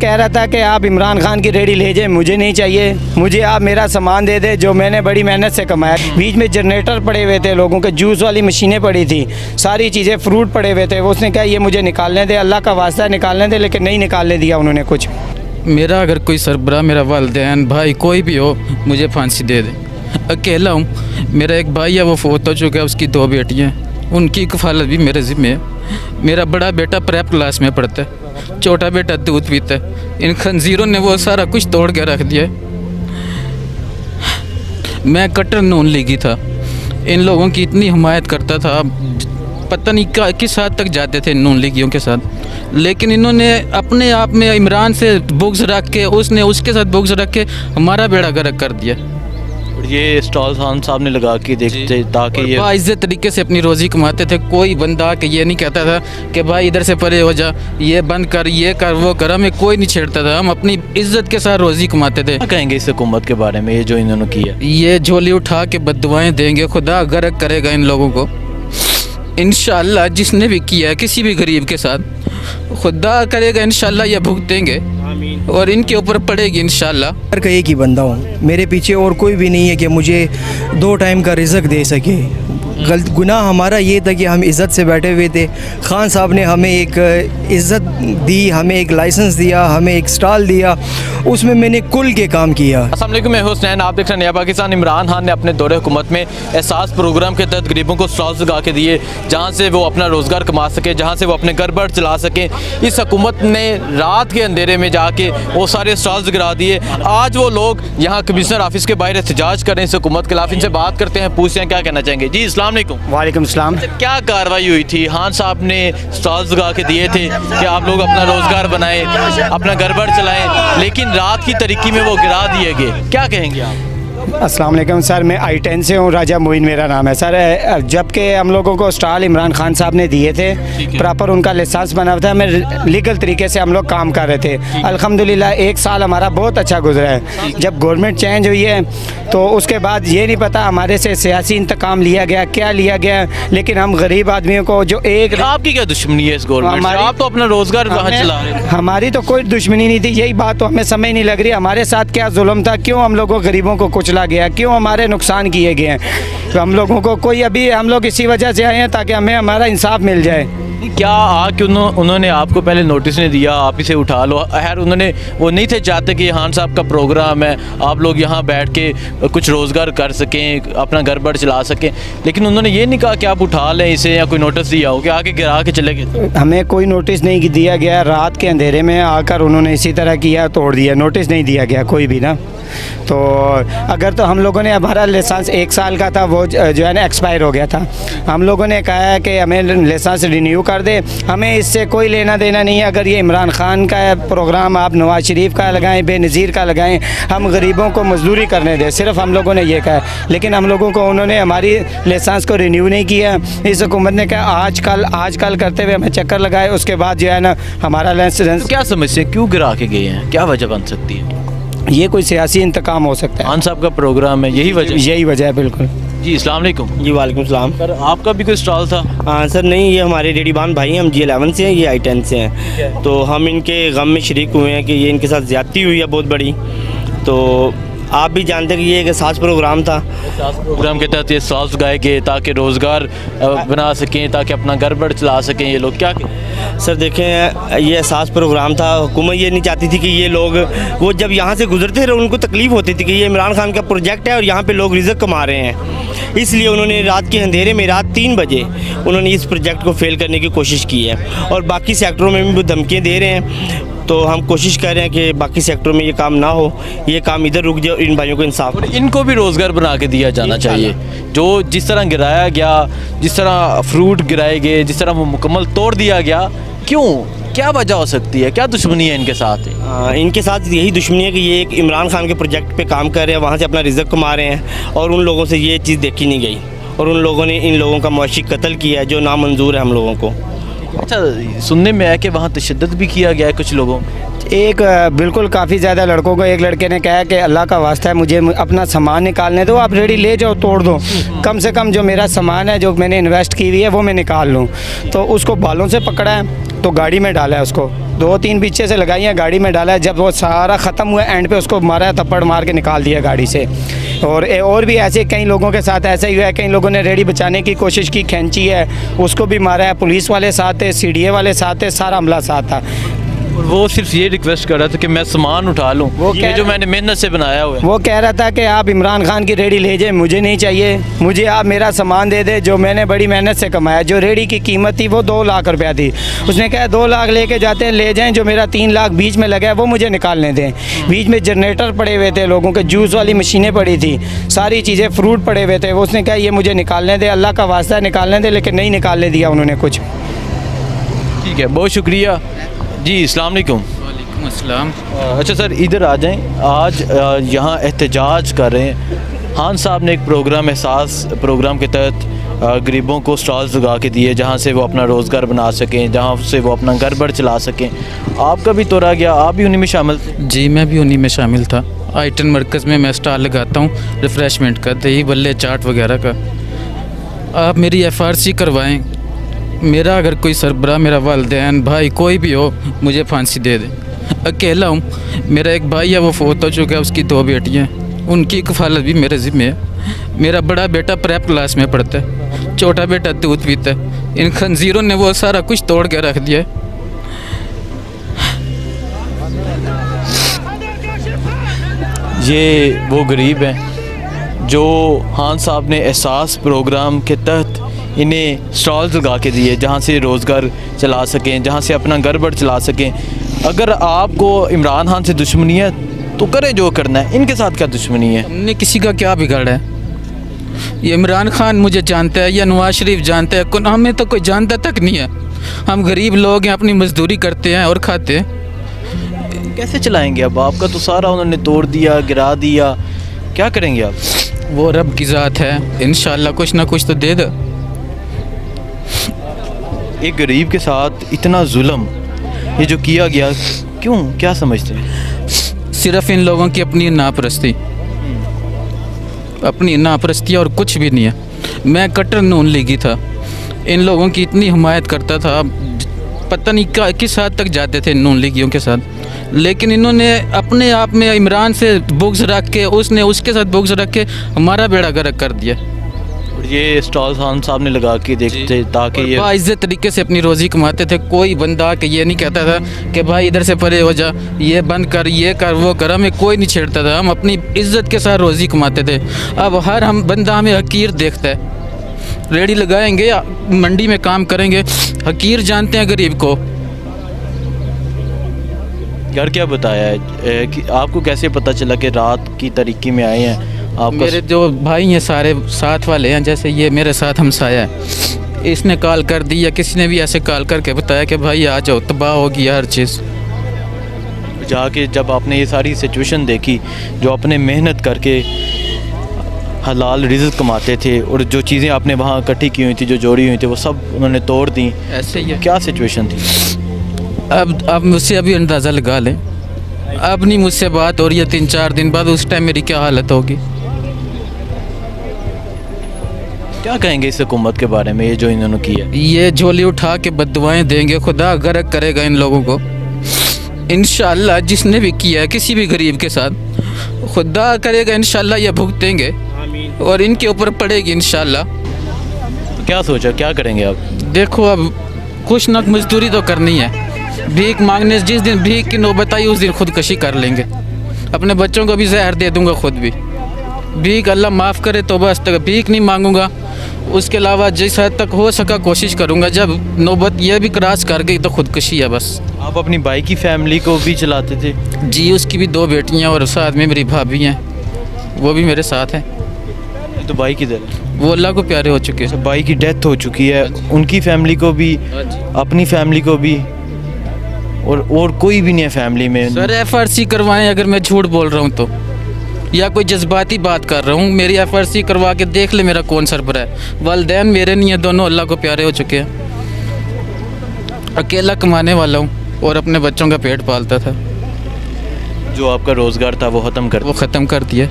कह रहा था कि आप इमरान खान की रेडी ले जाए, मुझे नहीं चाहिए, मुझे आप मेरा सामान दे दे जो मैंने बड़ी मेहनत से कमाया। बीच में जनरेटर पड़े हुए थे, लोगों के जूस वाली मशीनें पड़ी थी, सारी चीज़ें, फ्रूट पड़े हुए थे। उसने कहा ये मुझे निकालने दे, अल्लाह का वास्ता निकालने दे, लेकिन नहीं निकालने दिया उन्होंने कुछ। मेरा अगर कोई सरबराह, मेरा वालिदैन, भाई कोई भी हो, मुझे फांसी दे दे। अकेला हूँ, मेरा एक भाई है वो फोत हो चुका है, उसकी 2 बेटियाँ, उनकी कफालत भी मेरे ज़िम्मे है। मेरा बड़ा बेटा प्रेप क्लास में पढ़ता है, छोटा बेटा दूध पीता है। इन खंजीरों ने वो सारा कुछ तोड़ के रख दिया है। मैं कट्टर नून लीगी था, इन लोगों की इतनी हिमायत करता था, पता नहीं किस हद तक जाते थे नून लीगियों के साथ, लेकिन इन्होंने अपने आप में इमरान से बुग्ज रख के, उसने उसके साथ बुग्ज रख के हमारा बेड़ा गर्क कर दिया। ये स्टॉल खान साहब ने लगा के देखते ताकि ये बाइज्जत तरीके से अपनी रोज़ी कमाते थे। कोई बंदा के ये नहीं कहता था कि भाई इधर से परे हो जा, ये बंद कर, ये कर, वो कर, हमें कोई नहीं छेड़ता था। हम अपनी इज्जत के साथ रोज़ी कमाते थे। क्या कहेंगे इस हुकूमत के बारे में, ये जो इन्होंने किया? ये झोली उठा के बद्दुआएं देंगे, खुदा गर्क करेगा इन लोगों को इंशाअल्लाह। जिसने भी किया है किसी भी गरीब के साथ, खुदा करेगा इंशाअल्लाह ये भुगतेंगे और इनके ऊपर पड़ेगी इंशाअल्लाह। हर का एक ही बंदा हूँ, मेरे पीछे और कोई भी नहीं है कि मुझे 2 टाइम का रिज़्क दे सके। गलत गुनाह हमारा ये था कि हम इज़्ज़त से बैठे हुए थे। खान साहब ने हमें एक इज़्ज़त दी, हमें एक लाइसेंस दिया, हमें एक स्टॉल दिया, उसमें मैंने कुल के काम किया। अस्सलाम वालेकुम, मैं हुसैन, आप देख रहे हैं नया पाकिस्तान। इमरान खान ने अपने दौरे हुकूमत में एहसास प्रोग्राम के तहत गरीबों को स्टॉल्स लगा के दिए, जहाँ से वो अपना रोज़गार कमा सके, जहाँ से वो अपने घर बार चला सकें। इस हुकूमत ने रात के अंधेरे में जाके वो सारे स्टॉल्स गिरा दिए। आज वो लोग यहाँ कमिश्नर ऑफिस के बाहर एहतजाज कर रहे हैं इस हुकूमत के खिलाफ। इनसे बात करते हैं, पूछते हैं क्या कहना चाहेंगे। जी अस्सलाम वालेकुम। वालेकुम सलाम। क्या कार्रवाई हुई थी? खान साहब ने स्टॉल्स लगा के दिए थे कि आप लोग अपना रोज़गार बनाएं, अपना घर बार चलाएं, लेकिन रात की तरीकी में वो गिरा दिए गए। क्या कहेंगे आप? अस्सलाम वालेकुम सर, मैं I10 से हूँ, राजा मोइन मेरा नाम है सर। जबकि हम लोगों को स्टॉल इमरान खान साहब ने दिए थे, प्रॉपर उनका लाइसेंस बना हुआ था, हमें लीगल तरीके से हम लोग काम कर रहे थे। अल्हम्दुलिल्लाह 1 साल हमारा बहुत अच्छा गुजरा है। जब गवर्नमेंट चेंज हुई है तो उसके बाद ये नहीं पता हमारे से सियासी इंतकाम लिया गया, क्या लिया गया, लेकिन हम गरीब आदमियों को जो एक आपकी क्या दुश्मनी है इस गवर्नमेंट से? आप तो अपना रोज़गार वहाँ चला रहे हैं। हमारी तो कोई दुश्मनी नहीं थी, यही बात तो हमें समझ नहीं लग रही हमारे साथ क्या जुल्म था, क्यों हम लोगों गरीबों को कुचला गया, क्यों हमारे नुकसान किए गए हैं। तो हम लोगों को कोई, अभी हम लोग इसी वजह से आए हैं ताकि हमें हमारा इंसाफ मिल जाए। क्या आके उन्होंने आपको पहले नोटिस नहीं दिया, आप इसे उठा लो? खैर उन्होंने वो नहीं थे चाहते कि खान साहब का प्रोग्राम है, आप लोग यहाँ बैठ के कुछ रोज़गार कर सकें, अपना घर बार चला सकें, लेकिन उन्होंने ये नहीं कहा कि आप उठा लें इसे या कोई नोटिस दिया हो कि आके गिरा के चले गए? हमें कोई नोटिस नहीं दिया गया, रात के अंधेरे में आकर उन्होंने इसी तरह किया, तोड़ दिया, नोटिस नहीं दिया गया कोई भी ना। तो अगर तो हम लोगों ने, हमारा लाइसेंस 1 साल का था, वो जो है ना एक्सपायर हो गया था। हम लोगों ने कहा है कि हमें लाइसेंस रिन्यू कर दे, हमें इससे कोई लेना देना नहीं है। अगर ये इमरान खान का प्रोग्राम आप नवाज शरीफ का लगाएं, बेनज़ीर का लगाएं, हम गरीबों को मजदूरी करने दें, सिर्फ हम लोगों ने ये कहा। लेकिन हम लोगों को उन्होंने हमारी लाइसेंस को रिन्यू नहीं किया। इस हुकूमत ने कहा आज कल करते हुए हमें चक्कर लगाए, उसके बाद जो है ना हमारा लाइसेंस। तो क्या समझते हैं क्यों गिरा के गए हैं, क्या वजह बन सकती है? ये कोई सियासी इंतकाम हो सकता है। खान साहब का प्रोग्राम है, यही वजह है बिल्कुल। जी अस्सलाम वालेकुम। जी वालेकुम सलाम। सर आपका भी कोई स्टॉल था? हाँ सर, नहीं, ये हमारे डेडीबान भाई हैं, हम G11 से हैं, ये I10 से हैं। तो हम इनके गम में शरीक हुए हैं कि ये इनके साथ ज़्यादती हुई है बहुत बड़ी। तो आप भी जानते हैं कि ये एक एहसास प्रोग्राम था। एहसास प्रोग्राम के तहत ये स्टॉल्स लगाए गए ताकि रोज़गार बना सकें, ताकि अपना घर बार चला सकें ये लोग। क्या सर देखें, ये एहसास प्रोग्राम था। हुकूमत ये नहीं चाहती थी कि ये लोग, वो जब यहाँ से गुजरते रहे उनको तकलीफ़ होती थी कि ये इमरान खान का प्रोजेक्ट है और यहाँ पे लोग रिज़्क कमा रहे हैं। इसलिए उन्होंने रात के अंधेरे में, रात 3 बजे उन्होंने इस प्रोजेक्ट को फेल करने की कोशिश की है। और बाकी सेक्टरों में भी वो धमकियाँ दे रहे हैं। तो हम कोशिश कर रहे हैं कि बाकी सेक्टरों में ये काम ना हो, ये काम इधर रुक जाए और इन भाइयों को इंसाफ। और इनको भी रोज़गार बना के दिया जाना चाहिए। जो जिस तरह गिराया गया, जिस तरह फ्रूट गिराए गए, जिस तरह वो मुकम्मल तोड़ दिया गया, क्यों, क्या वजह हो सकती है, क्या दुश्मनी है इनके साथ? इनके साथ यही दुश्मनी है कि ये एक इमरान खान के प्रोजेक्ट पे काम कर रहे हैं, वहाँ से अपना रिज़्क कमा रहे हैं और उन लोगों से ये चीज़ देखी नहीं गई और उन लोगों ने इन लोगों का मुआशी कत्ल किया है जो नामंजूर है हम लोगों को। अच्छा, सुनने में आया कि वहाँ तशद्दुद भी किया गया है कुछ लोगों। एक बिल्कुल काफ़ी ज़्यादा लड़कों को, एक लड़के ने कहा कि अल्लाह का वास्ता है मुझे अपना सामान निकालने दो, आप रेडी ले जाओ, तोड़ दो, कम से कम जो मेरा सामान है, जो मैंने इन्वेस्ट की हुई है, वो मैं निकाल लूँ। तो उसको बालों से पकड़ा है, तो गाड़ी में डाला है उसको, 2-3 पीछे से लगाई हैं, गाड़ी में डाला है। जब वो सारा ख़त्म हुआ एंड पे उसको मारा है, थप्पड़ मार के निकाल दिया गाड़ी से। और भी ऐसे कई लोगों के साथ ऐसा ही हुआ है। कई लोगों ने रेडी बचाने की कोशिश की, खींची है, उसको भी मारा है। पुलिस वाले साथ थे, CDA वाले साथ थे, सारा अमला साथ था। और वो सिर्फ ये रिक्वेस्ट कर रहा था कि मैं सामान उठा लूँ, ये जो मैंने मेहनत से बनाया हुआ है। वो कह रहा था कि आप इमरान खान की रेडी ले जाए, मुझे नहीं चाहिए, मुझे आप मेरा सामान दे दे जो मैंने बड़ी मेहनत से कमाया। जो रेडी की कीमत थी वो 2 लाख रुपया थी। उसने कहा 2 लाख लेके जाते हैं, ले जाएं, जो मेरा 3 लाख बीच में लगा है वो मुझे निकालने दें। बीच में जनरेटर पड़े हुए थे, लोगों के जूस वाली मशीनें पड़ी थी, सारी चीज़ें, फ्रूट पड़े हुए थे। वो उसने कहा ये मुझे निकालने दे, अल्लाह का वास्ता निकालने दे, लेकिन नहीं निकालने दिया उन्होंने कुछ। ठीक है, बहुत शुक्रिया जी। अस्सलाम वालेकुम। वालेकुम अस्सलाम। अच्छा सर, इधर आ जाएं। आज यहाँ एहतजाज कर रहे हैं। खान साहब ने एक प्रोग्राम, एहसास प्रोग्राम के तहत गरीबों को स्टॉल्स लगा के दिए, जहाँ से वो अपना रोज़गार बना सकें, जहाँ से वो अपना घर बार चला सकें। आपका भी तोड़ा गया, आप भी उन्हीं में शामिल थे? जी, मैं भी उन्हीं में शामिल था। आइटन मरकज़ में मैं स्टॉल लगाता हूँ रिफ़्रेशमेंट का, दही बल्ले चाट वगैरह का। आप मेरी FRC करवाएं। मेरा अगर कोई सरबरा, मेरा वालिदैन, भाई कोई भी हो, मुझे फांसी दे दे। अकेला हूँ, मेरा एक भाई है वो फोत हो चुका है, उसकी 2 बेटियाँ, उनकी कफालत भी मेरे ज़िम्मे है। मेरा बड़ा बेटा प्रेप क्लास में पढ़ता है, छोटा बेटा दूध पीता है। इन खंजीरों ने वो सारा कुछ तोड़ के रख दिया है। ये वो गरीब हैं जो खान साहब ने एहसास प्रोग्राम के तहत इन्हें स्टॉल्स लगा के दिए, जहाँ से रोज़गार चला सकें, जहाँ से अपना घर बार चला सकें। अगर आपको इमरान खान से दुश्मनी है तो करें जो करना है, इनके साथ क्या दुश्मनी है? हमने किसी का क्या बिगाड़ा है? ये इमरान खान मुझे जानता है या नवाज शरीफ जानता है? हमें तो कोई जानता तक नहीं है। हम गरीब लोग हैं, अपनी मजदूरी करते हैं और खाते हैं। कैसे चलाएंगे अब? आपका तो सारा उन्होंने तोड़ दिया, गिरा दिया, क्या करेंगे आप? वो रब की ज़ात है, इंशाल्लाह कुछ ना कुछ तो दे दो। एक गरीब के साथ इतना जुल्म ये जो किया गया, क्यों, क्या समझते हैं? सिर्फ इन लोगों की अपनी नापरस्ती, अपनी नापरस्ती और कुछ भी नहीं है। मैं कट्टर नून लीगी था, इन लोगों की इतनी हिमायत करता था, पता नहीं किस हद तक जाते थे नून लीगियों के साथ। लेकिन इन्होंने अपने आप में इमरान से बुग्ज रख के, उसने उसके साथ बुग्ज रख के हमारा बेड़ा गर्क कर दिया। और ये स्टॉल खान साहब ने लगा के देखते ताकि ये बाइज्जत तरीके से अपनी रोज़ी कमाते थे। कोई बंदा कि ये नहीं कहता था कि भाई इधर से परे हो जा, ये बंद कर, ये कर, वो कर, हमें कोई नहीं छेड़ता था। हम अपनी इज्जत के साथ रोज़ी कमाते थे। अब हर हम बंदा हमें हकीर देखता है। रेडी लगाएंगे, मंडी में काम करेंगे, हकीर जानते हैं गरीब को। यार क्या बताया है कि आपको कैसे पता चला कि रात की तारीकी में आए हैं? आपका मेरे जो भाई हैं सारे साथ वाले हैं, जैसे ये मेरे साथ हमसाया है, इसने कॉल कर दी या किसी ने भी ऐसे कॉल करके बताया कि भाई आ जाओ, तबाह होगी हर चीज़। जाके जब आपने ये सारी सिचुएशन देखी, जो अपने मेहनत करके हलाल रिज़्क़ कमाते थे और जो चीज़ें आपने वहाँ इकट्ठी की हुई थी, जो जोड़ी हुई थी, वो सब उन्होंने तोड़ दी, ऐसे ही है। क्या सिचुएशन थी? अब मुझसे अभी अंदाज़ा लगा लें। अब नहीं मुझसे बात हो रही है 3-4 दिन बाद, उस टाइम मेरी क्या हालत होगी। क्या कहेंगे इस हुकूमत के बारे में, ये जो इन्होंने किया? ये झोली उठा के बद्दुआएं देंगे, खुदा गर्क करेगा इन लोगों को इंशाल्लाह। जिसने भी किया है किसी भी गरीब के साथ, खुदा करेगा इंशाल्लाह ये भुगतेंगे और इनके ऊपर पड़ेगी इंशाल्लाह। तो क्या सोचा, क्या करेंगे आप? देखो अब कुछ ना मजदूरी तो करनी है। भीख मांगने, जिस दिन भीख की नौबत आई उस दिन खुदकशी कर लेंगे। अपने बच्चों को भी जहर दे दूंगा, खुद भी। भीख अल्लाह माफ़ करे तो बस, तक भीख नहीं मांगूंगा। उसके अलावा जिस हद तक हो सका कोशिश करूंगा। जब नौबत यह भी क्रॉस कर गई तो खुदकशी है बस। आप अपनी भाई की फैमिली को भी चलाते थे? जी, उसकी भी 2 बेटियां और साथ में मेरी भाभी हैं, वो भी मेरे साथ हैं। तो भाई किधर है? वो अल्लाह को प्यारे हो चुके हैं। भाई की डेथ हो चुकी है, उनकी फैमिली को भी, अपनी फैमिली को भी, और कोई भी नहीं है फैमिली में? सर FRC करवाएं अगर मैं झूठ बोल रहा हूँ तो, या कोई जज्बाती बात कर रहा हूँ। मेरी FRC करवा के देख ले मेरा कौन सरबरा है। वालिदैन मेरे नहीं है, दोनों अल्लाह को प्यारे हो चुके हैं। अकेला कमाने वाला हूँ और अपने बच्चों का पेट पालता था। जो आपका रोज़गार था वो ख़त्म वो ख़त्म कर दिया।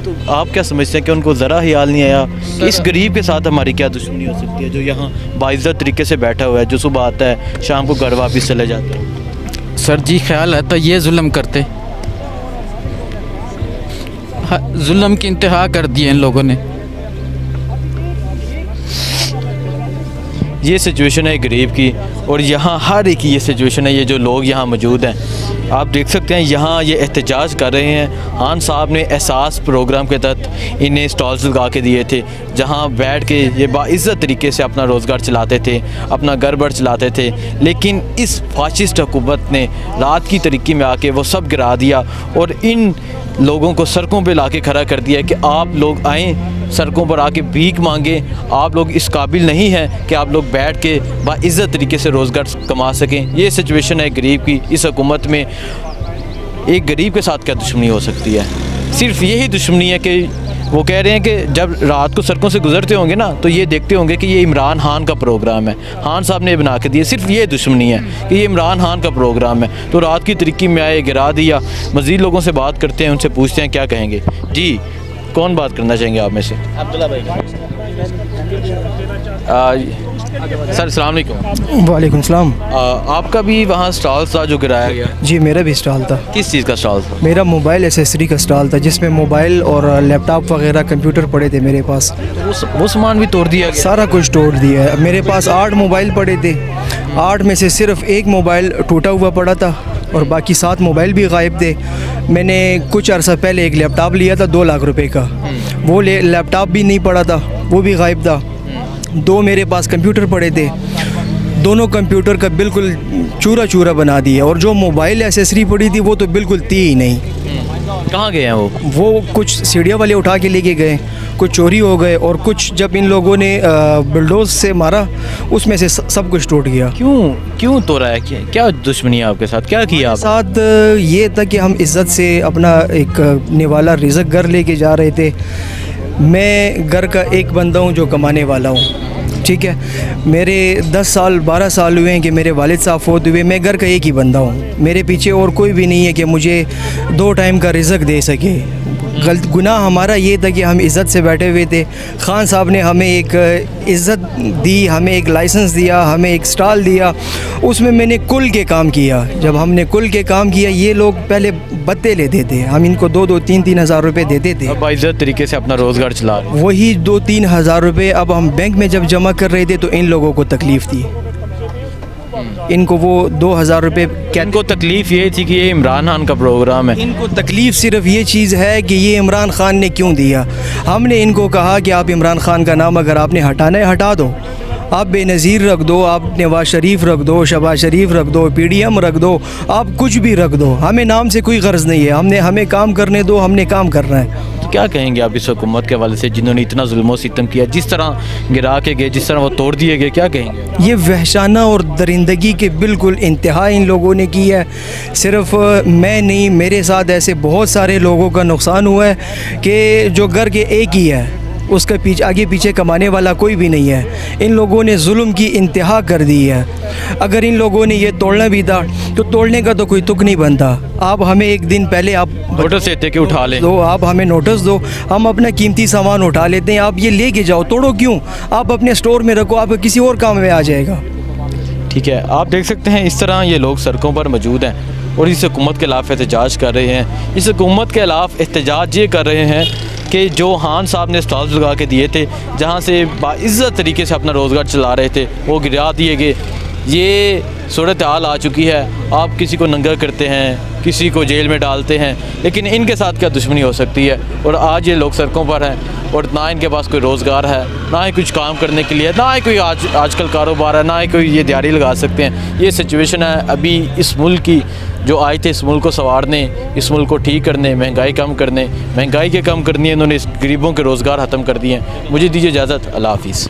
तो आप क्या समझते हैं कि उनको ज़रा ख्याल नहीं आया कि इस गरीब के साथ हमारी क्या दुश्मनी हो सकती है, जो यहाँ बाइज़्ज़त तरीके से बैठा हुआ है, जो सुबह आता है शाम को घर वापस चले जाता है? सर जी ख्याल आता ये जुल्म करते, जुल्म की इंतहा कर दी है इन लोगों ने। ये सिचुएशन है गरीब की, और यहाँ हर एक की ये सिचुएशन है। ये जो लोग यहाँ मौजूद हैं, आप देख सकते हैं यहाँ ये एहतजाज कर रहे हैं। खान साहब ने एहसास प्रोग्राम के तहत इन्हें स्टॉल्स लगा के दिए थे, जहाँ बैठ के ये बाइज़्ज़त तरीके से अपना रोज़गार चलाते थे, अपना घर बार चलाते थे। लेकिन इस फाशिस्ट हुकूमत ने रात की तरीके में आके वो सब गिरा दिया और इन लोगों को सड़कों पे लाके खड़ा कर दिया कि आप लोग आएँ, सड़कों पर आके भीख मांगे। आप लोग इस काबिल नहीं हैं कि आप लोग बैठ के बाइज़्ज़त तरीके से रोज़गार कमा सकें। ये सिचुएशन है गरीब की। इस हुकूमत में एक गरीब के साथ क्या दुश्मनी हो सकती है? सिर्फ यही दुश्मनी है कि वो कह रहे हैं कि जब रात को सड़कों से गुजरते होंगे ना, तो ये देखते होंगे कि ये इमरान खान का प्रोग्राम है, खान साहब ने बना के दिया। सिर्फ ये दुश्मनी है कि ये इमरान खान का प्रोग्राम है, तो रात की तरीके में आए, गिरा दिया। मज़ीद लोगों से बात करते हैं, उनसे पूछते हैं क्या कहेंगे। जी, कौन बात करना चाहेंगे आप में से? अब्दुल्ला भाई। सर अस्सलाम वालेकुम। वालेकुम सलाम। आपका भी वहाँ स्टॉल था जो गिराया गया? जी मेरा भी स्टॉल था। किस चीज़ का स्टॉल था? मेरा मोबाइल एसेसरी का स्टॉल था, जिसमें मोबाइल और लैपटॉप वगैरह कंप्यूटर पड़े थे मेरे पास। वो सामान भी तोड़ दिया गया? सारा कुछ तोड़ दिया है। मेरे पास 8 मोबाइल पड़े थे, 8 में से सिर्फ एक मोबाइल टूटा हुआ पड़ा था और बाकी 7 मोबाइल भी गायब थे। मैंने कुछ अर्सा पहले एक लैपटॉप लिया था 2 लाख रुपए का, वो लैपटॉप भी नहीं पड़ा था, वो भी गायब था। 2 मेरे पास कंप्यूटर पड़े थे, दोनों कंप्यूटर का बिल्कुल चूरा चूरा बना दिया, और जो मोबाइल एसेसरी पड़ी थी वो तो बिल्कुल थी ही नहीं। कहाँ गए हैं वो कुछ सीढ़ियाँ वाले उठा के लेके गए, कुछ चोरी हो गए, और कुछ जब इन लोगों ने बुलडोज से मारा उसमें से सब कुछ टूट गया। क्यों तोड़ा है? क्या दुश्मनी है आपके साथ? क्या किया आप? साथ ये था कि हम इज़्ज़त से अपना एक निवाला रिज़्क घर लेके जा रहे थे। मैं घर का एक बंदा हूँ जो कमाने वाला हूँ, ठीक है। मेरे 10 साल 12 साल हुए हैं कि मेरे वालिद साहब फौत हुए। मैं घर का एक ही बंदा हूँ, मेरे पीछे और कोई भी नहीं है कि मुझे 2 टाइम का रिज़्क दे सके। गलत गुनाह हमारा ये था कि हम इज़्ज़त से बैठे हुए थे। खान साहब ने हमें एक इज़्ज़त दी, हमें एक लाइसेंस दिया, हमें एक स्टॉल दिया, उसमें मैंने कुल के काम किया। जब हमने कुल के काम किया, ये लोग पहले बत्ते लेते थे, हम इनको 2-2, 3-3 हज़ार रुपये देते थे। अब बाइज़्ज़त तरीके से अपना रोज़गार चला रहे हैं। वही 2-3 हज़ार रुपये अब हम बैंक में जब जमा कर रहे थे तो इन लोगों को तकलीफ़ थी। इनको वो 2,000 रुपये क्या, इनको तकलीफ़ ये थी कि ये इमरान खान का प्रोग्राम है। इनको तकलीफ़ सिर्फ ये चीज़ है कि ये इमरान खान ने क्यों दिया। हमने इनको कहा कि आप इमरान खान का नाम अगर आपने हटाना है हटा दो, आप बेनज़ीर रख दो, आप नवाज शरीफ रख दो, शहबाज शरीफ रख दो, PDM रख दो, आप कुछ भी रख दो, हमें नाम से कोई गर्ज़ नहीं है। हमें काम करने दो, हमने काम करना है। तो क्या कहेंगे आप इस हुकूमत के हवाले से, जिन्होंने इतना जुल्म सितम किया, जिस तरह गिरा के गए, जिस तरह वो तोड़ दिए गए, क्या कहेंगे? ये वहशाना और दरिंदगी के बिल्कुल इंतहा इन लोगों ने की है। सिर्फ मैं नहीं, मेरे साथ ऐसे बहुत सारे लोगों का नुकसान हुआ है कि जो घर के एक ही है, उसका आगे पीछे कमाने वाला कोई भी नहीं है। इन लोगों ने जुल्म की इंतहा कर दी है। अगर इन लोगों ने ये तोड़ना भी था तो तोड़ने का तो कोई तुक नहीं बनता। आप हमें एक दिन पहले आप नोटिस देते कि उठा लें, दो, आप हमें नोटिस दो, हम अपना कीमती सामान उठा लेते हैं। आप ये लेके जाओ, तोड़ो क्यों? आप अपने स्टोर में रखो, आप किसी और काम में आ जाएगा। ठीक है, आप देख सकते हैं इस तरह ये लोग सड़कों पर मौजूद हैं और इस हुकूमत के खिलाफ एहतजाज कर रहे हैं। इस हुकूमत के खिलाफ एहतजाज ये कर रहे हैं कि जो खान साहब ने स्टॉल्स लगा के दिए थे, जहाँ से बाइज़्ज़त तरीके से अपना रोज़गार चला रहे थे, वो गिरा दिए गए। ये सूरत हाल आ चुकी है। आप किसी को नंगा करते हैं, किसी को जेल में डालते हैं, लेकिन इनके साथ क्या दुश्मनी हो सकती है? और आज ये लोग सड़कों पर हैं और ना इनके पास कोई रोज़गार है, ना ही कुछ काम करने के लिए, ना ही कोई आजकल कारोबार है, ना ही कोई ये दिहाड़ी लगा सकते हैं। ये सिचुएशन है अभी इस मुल्क की, जो आए थे इस मुल्क को संवारने, इस मुल्क को ठीक करने, महंगाई कम करने, महंगाई के कम करनी है, इन्होंने इस गरीबों के रोज़गार ख़त्म कर दिए हैं। मुझे दीजिए इजाज़त, अल्लाह हाफ़िज़।